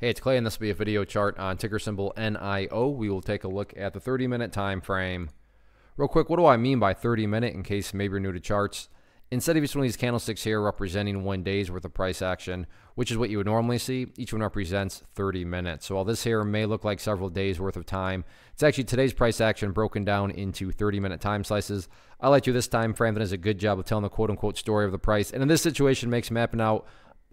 Hey, it's Clay, and this will be a video chart on ticker symbol NIO. We will take a look at the 30-minute time frame. Real quick, what do I mean by 30-minute in case maybe you're new to charts? Instead of each one of these candlesticks here representing 1 day's worth of price action, which is what you would normally see, each one represents 30 minutes. So while this here may look like several days worth of time, it's actually today's price action broken down into 30-minute time slices. I like you this time frame that does a good job of telling the quote-unquote story of the price, and in this situation makes mapping out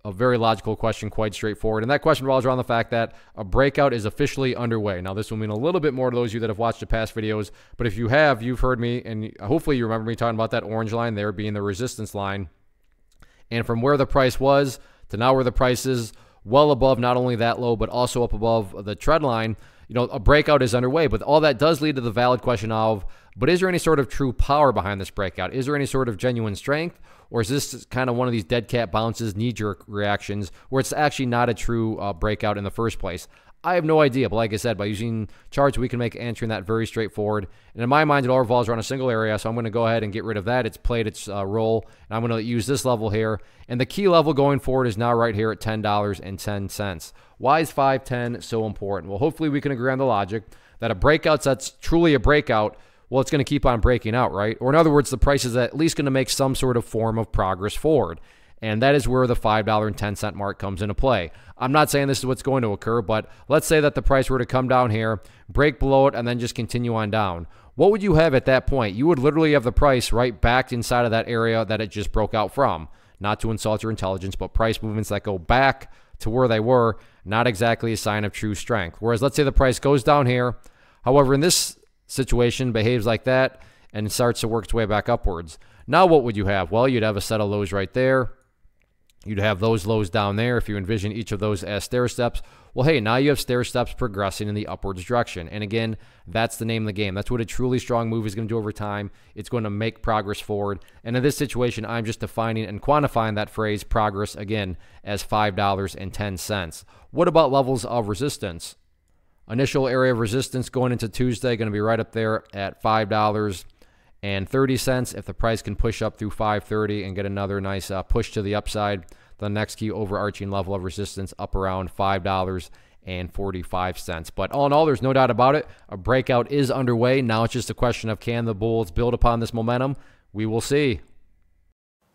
a very logical question, quite straightforward. And that question revolves around the fact that a breakout is officially underway. Now, this will mean a little bit more to those of you that have watched the past videos, but if you have, you've heard me, and hopefully you remember me talking about that orange line there being the resistance line. And from where the price was to now where the price is, well above not only that low, but also up above the trend line, you know, a breakout is underway. But all that does lead to the valid question of, but is there any sort of true power behind this breakout? Is there any sort of genuine strength? Or is this kind of one of these dead cat bounces, knee-jerk reactions, where it's actually not a true breakout in the first place? I have no idea, but like I said, by using charts, we can make answering that very straightforward. And in my mind, it all revolves around a single area, so I'm going to go ahead and get rid of that. It's played its role, and I'm going to use this level here. And the key level going forward is now right here at $10.10. Why is 510 so important? Well, hopefully we can agree on the logic that a breakout that's truly a breakout, well, it's going to keep on breaking out, right? Or in other words, the price is at least going to make some sort of form of progress forward. And that is where the $5.10 mark comes into play. I'm not saying this is what's going to occur, but let's say that the price were to come down here, break below it, and then just continue on down. What would you have at that point? You would literally have the price right back inside of that area that it just broke out from. Not to insult your intelligence, but price movements that go back to where they were, not exactly a sign of true strength. Whereas let's say the price goes down here. However, in this situation behaves like that and starts to work its way back upwards. Now what would you have? Well, you'd have a set of lows right there. You'd have those lows down there if you envision each of those as stair steps. Well, hey, now you have stair steps progressing in the upwards direction. And again, that's the name of the game. That's what a truly strong move is going to do over time. It's going to make progress forward. And in this situation, I'm just defining and quantifying that phrase progress again as $5.10. What about levels of resistance? Initial area of resistance going into Tuesday going to be right up there at $5.30. If the price can push up through $5.30 and get another nice push to the upside, the next key overarching level of resistance up around $5.45. But all in all, there's no doubt about it. A breakout is underway. Now it's just a question of, can the bulls build upon this momentum? We will see.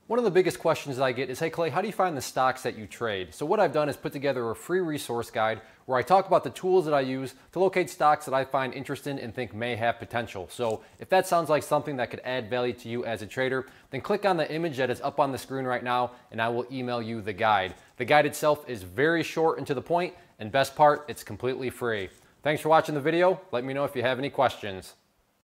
One of the biggest questions that I get is, hey Clay, how do you find the stocks that you trade? So what I've done is put together a free resource guide where I talk about the tools that I use to locate stocks that I find interesting and think may have potential. So if that sounds like something that could add value to you as a trader, then click on the image that is up on the screen right now and I will email you the guide. The guide itself is very short and to the point, and best part, it's completely free. Thanks for watching the video. Let me know if you have any questions.